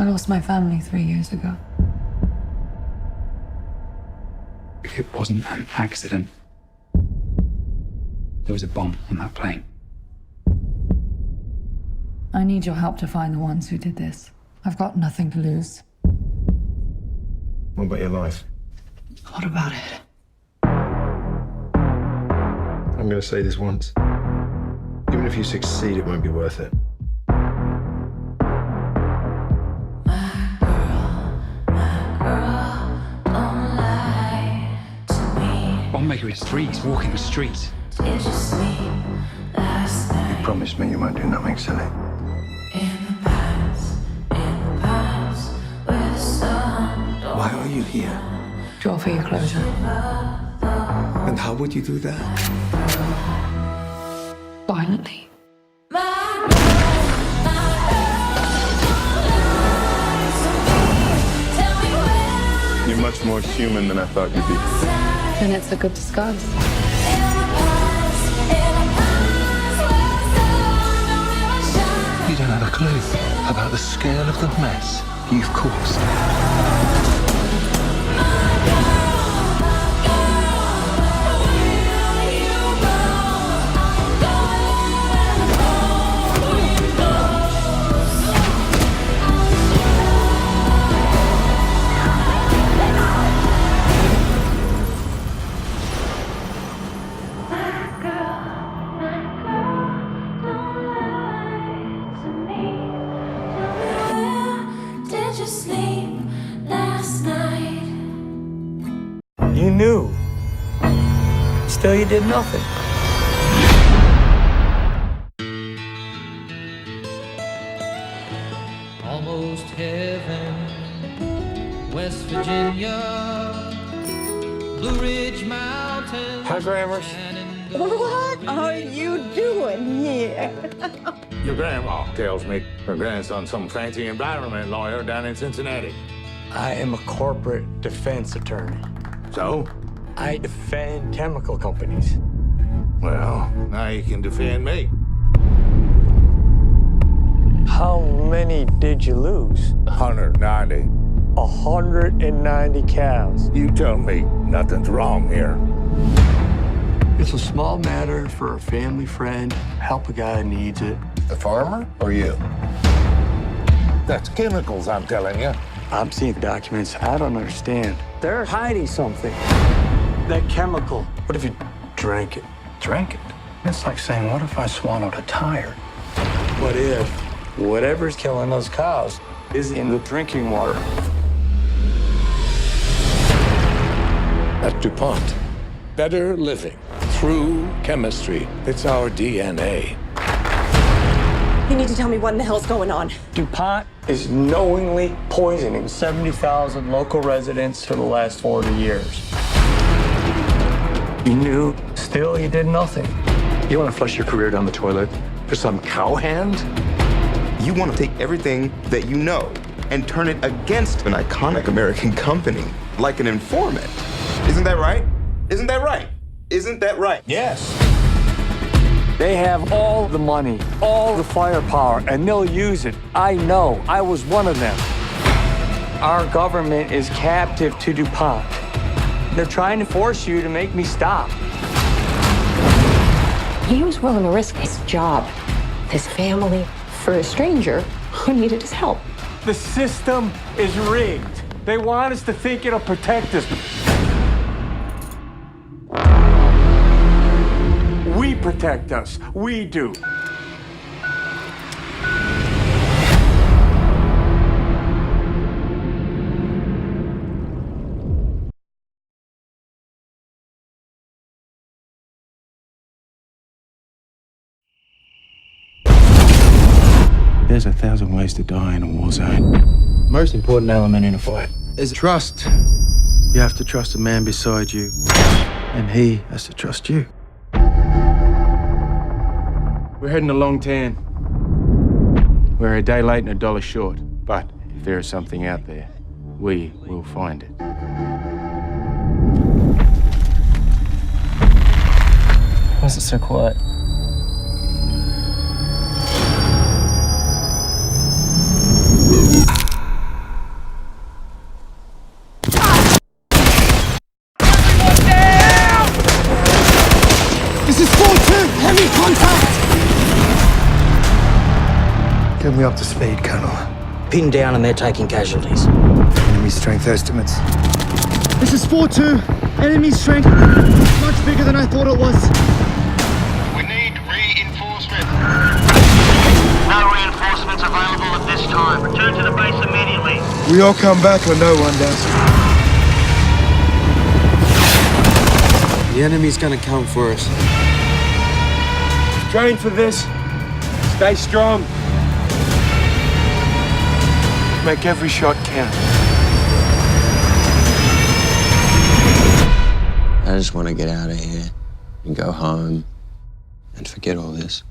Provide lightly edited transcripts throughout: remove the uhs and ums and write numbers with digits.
I lost my family 3 years ago. It wasn't an accident. There was a bomb on that plane. I need your help to find the ones who did this. I've got nothing to lose. What about your life? What about it? I'm going to say this once. Even if you succeed, it won't be worth it. Bombmaker is free. He's walking the streets. You promised me you won't do nothing silly. Why are you here? To offer you closure. And how would you do that? Violently. You're much more human than I thought you'd be. Then it's a good disguise. You don't have a clue about the scale of the mess you've caused. You knew. Still, you did nothing. Almost heaven, West Virginia, Blue Ridge Mountains. Hi, Grammars. What are you doing here? Your grandma tells me her grandson's some fancy environment lawyer down in Cincinnati. I am a corporate defense attorney. So? I defend chemical companies. Well, now you can defend me. How many did you lose? 190. 190 cows. You tell me nothing's wrong here. It's a small matter for a family friend. Help a guy who needs it. The farmer or you? That's chemicals, I'm telling you. I'm seeing documents I don't understand. They're hiding something. That chemical. What if you drank it? Drank it? It's like saying, what if I swallowed a tire? What if whatever's killing those cows is in the drinking water? At DuPont, better living through chemistry. It's our DNA. You need to tell me what in the hell's going on. DuPont is knowingly poisoning 70,000 local residents for the last 40 years. You knew, still you did nothing. You want to flush your career down the toilet for some cowhand? You want to take everything that you know and turn it against an iconic American company, like an informant. Isn't that right? Isn't that right? Isn't that right? Yes. They have all the money, all the firepower, and they'll use it. I know. I was one of them. Our government is captive to DuPont. They're trying to force you to make me stop. He was willing to risk his job, his family, for a stranger who needed his help. The system is rigged. They want us to think it'll protect us. We protect us. We do. There's 1,000 ways to die in a war zone. Most important element in a fight is trust. You have to trust the man beside you, and he has to trust you. We're heading to Long Tan. We're a day late and $1 short, but if there is something out there, we will find it. Why is it so quiet? Get me up to speed, Colonel. Pinned down and they're taking casualties. Enemy strength estimates. This is 4-2. Enemy strength. Much bigger than I thought it was. We need reinforcement. No reinforcements available at this time. Return to the base immediately. We all come back or no one does. The enemy's gonna come for us. Train for this. Stay strong. Make every shot count. I just want to get out of here and go home and forget all this.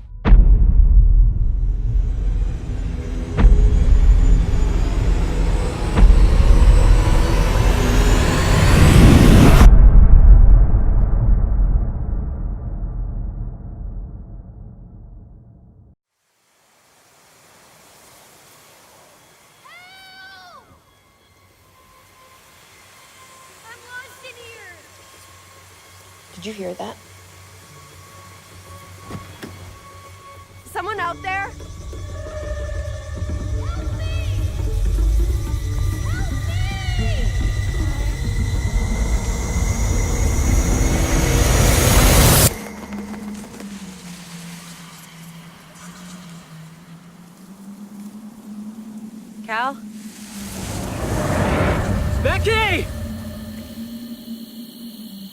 Did you hear that? Someone out there? Cal? Becky!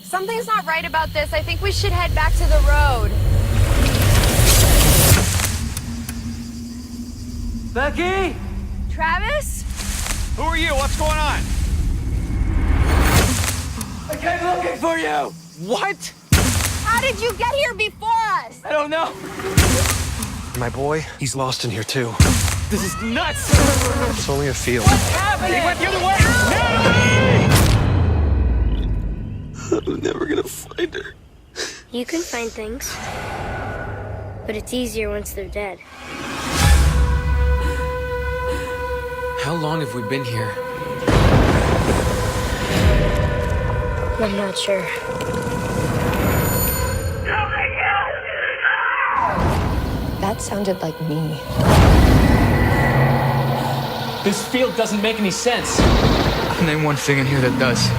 Something's not right about this. I think we should head back to the road. Becky! Travis? Who are you? What's going on? I came looking for you! What? How did you get here before us? I don't know. My boy, he's lost in here too. This is nuts! It's only a field. What's happening? He went the other way! I'm never gonna find her. You can find things, but it's easier once they're dead. How long have we been here? I'm not sure. That sounded like me. This field doesn't make any sense. Name one thing in here that does.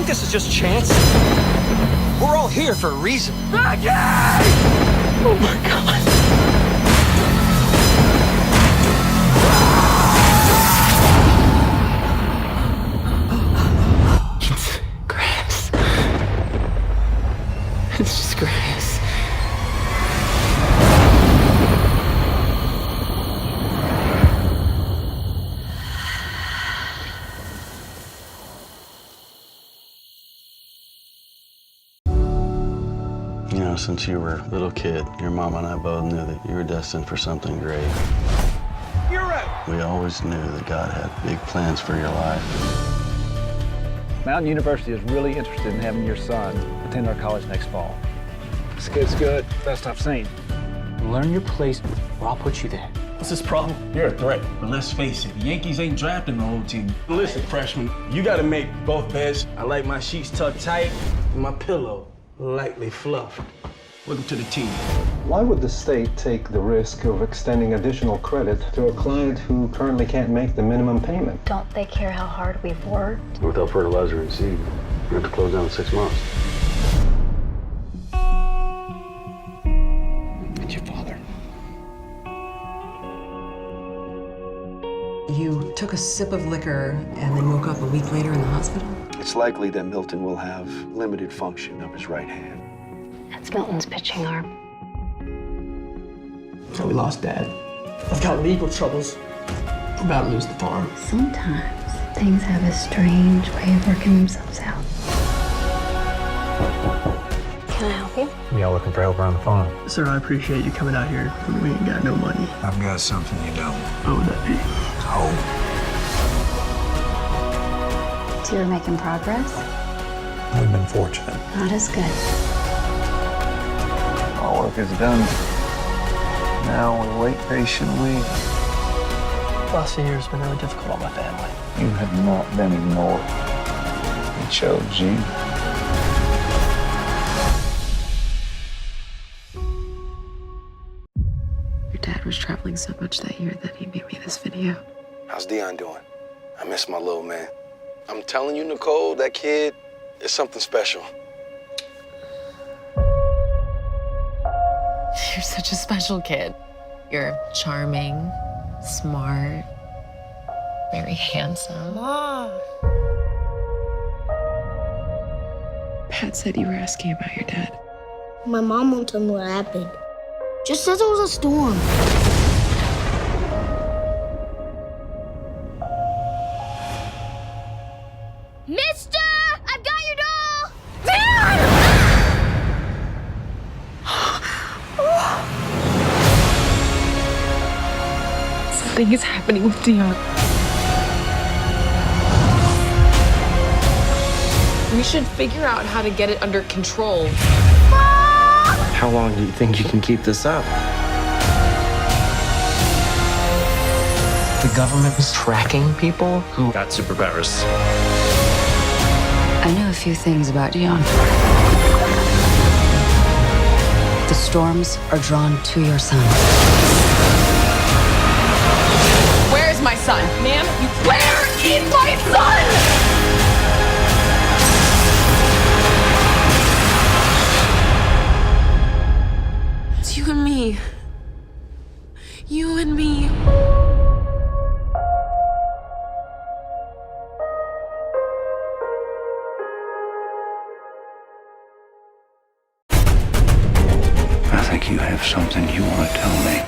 This is just chance. We're all here for a reason. Maggie! Oh my God. It's grass. It's just grass. You know, since you were a little kid, your mom and I both knew that you were destined for something great. You're right. We always knew that God had big plans for your life. Mountain University is really interested in having your son attend our college next fall. This kid's good, best I've seen. Learn your place, or I'll put you there. What's his problem? You're a threat. But let's face it, the Yankees ain't drafting the whole team. Listen, freshman, you gotta make both beds. I like my sheets tucked tight and my pillow lightly fluffed. Welcome to the team. Why would the state take the risk of extending additional credit to a client who currently can't make the minimum payment? Don't they care how hard we've worked? Without fertilizer and seed, we have to close down in 6 months. It's your father. You took a sip of liquor and then woke up a week later in the hospital? It's likely that Milton will have limited function of his right hand. That's Milton's pitching arm. So we lost Dad. I've got legal troubles. We're about to lose the farm. Sometimes things have a strange way of working themselves out. Can I help you? Y'all looking for help around the farm? Sir, I appreciate you coming out here when we ain't got no money. I've got something you don't. What would that be? Home. So you're making progress? We've been fortunate. Not as good. All work is done. Now we wait patiently. Last few years have been really difficult on my family. You have not been ignored. H-O-G. Your dad was traveling so much that year that he made me this video. How's Dion doing? I miss my little man. I'm telling you, Nicole, that kid is something special. You're such a special kid. You're charming, smart, very handsome. Mom. Pat said you were asking about your dad. My mom won't tell me what happened. Just says it was a storm. Mister! I've got your doll! Something is happening with Dion. We should figure out how to get it under control. How long do you think you can keep this up? The government is tracking people who got superpowers. I know a few things about Dion. The storms are drawn to your son. Where's my son? Ma'am, where is my son? It's you and me. You and me. I think you have something you want to tell me.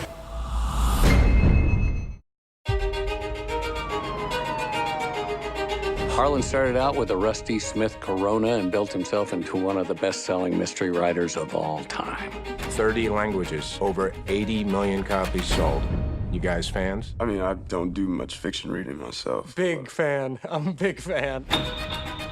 Harlan started out with a Rusty Smith Corona and built himself into one of the best-selling mystery writers of all time. 30 languages, over 80 million copies sold. You guys fans? I mean, I don't do much fiction reading myself. Big fan. I'm a big fan.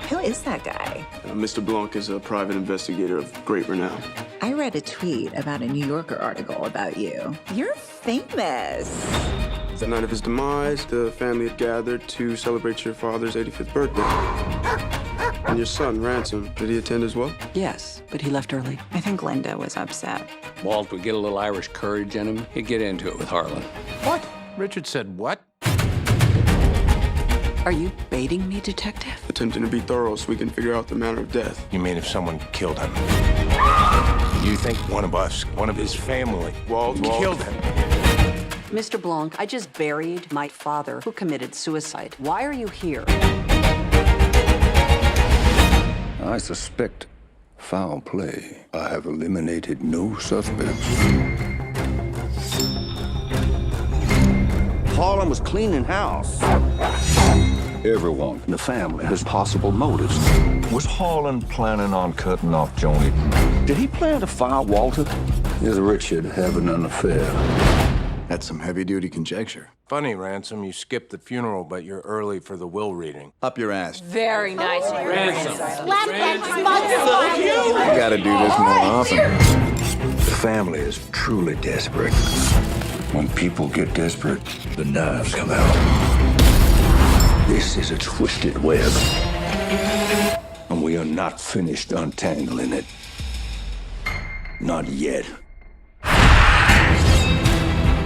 Who is that guy? Mr. Blanc is a private investigator of great renown. I read a tweet about a New Yorker article about you. You're famous. The night of his demise, the family had gathered to celebrate your father's 85th birthday. And your son, Ransom, did he attend as well? Yes, but he left early. I think Linda was upset. Walt would get a little Irish courage in him. He'd get into it with Harlan. What? Richard said what? Are you baiting me, detective? Attempting to be thorough so we can figure out the manner of death. You mean if someone killed him? You think one of us, one of his family, killed him? Mr. Blanc, I just buried my father who committed suicide. Why are you here? I suspect foul play. I have eliminated no suspects. Harlan was cleaning house. Everyone in the family has possible motives. Was Harlan planning on cutting off Joni? Did he plan to fire Walter? Is Richard having an affair? That's some heavy-duty conjecture. Funny, Ransom, you skipped the funeral, but you're early for the will reading. Up your ass. Very nice. Ransom. You gotta do this more often. The family is truly desperate. When people get desperate, the knives come out. This is a twisted web. And we are not finished untangling it. Not yet.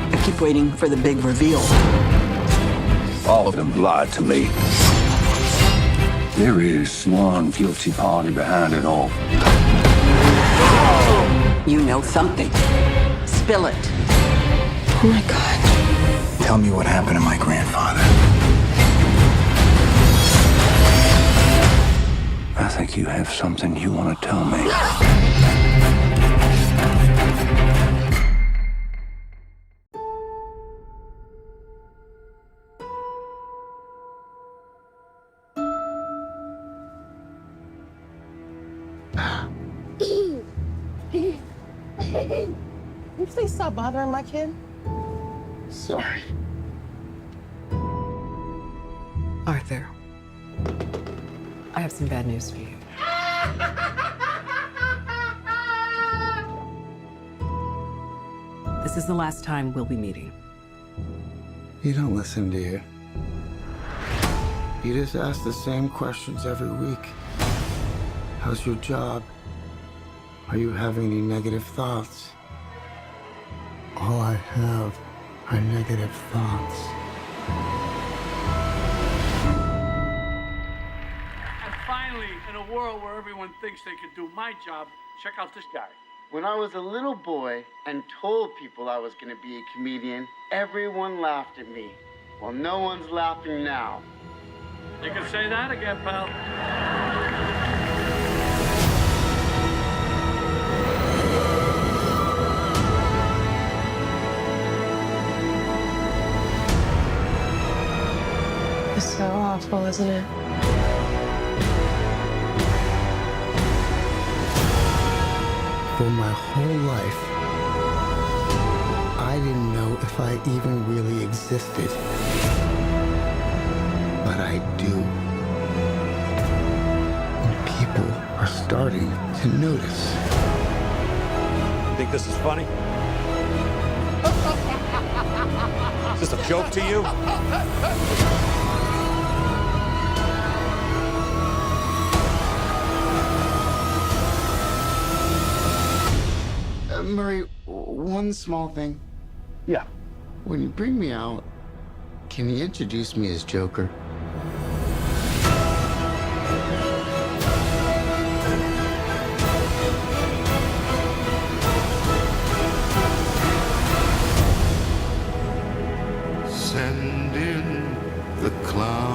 I keep waiting for the big reveal. All of them lied to me. There is one guilty party behind it all. You know something. Spill it. Oh my God. Tell me what happened to my grandfather. I think you have something you want to tell me. Can you please stop bothering my kid? Sorry. Arthur, I have some bad news for you. This is the last time we'll be meeting. You don't listen, do you? You just ask the same questions every week. How's your job? Are you having any negative thoughts? All I have are negative thoughts. And finally, in a world where everyone thinks they can do my job, check out this guy. When I was a little boy and told people I was going to be a comedian, everyone laughed at me. Well, no one's laughing now. You can say that again, pal. It's so awful, isn't it? For my whole life, I didn't know if I even really existed. But I do. And people are starting to notice. Think this is funny? Is this a joke to you? Murray, one small thing. Yeah. When you bring me out, can you introduce me as Joker? Send in the clown.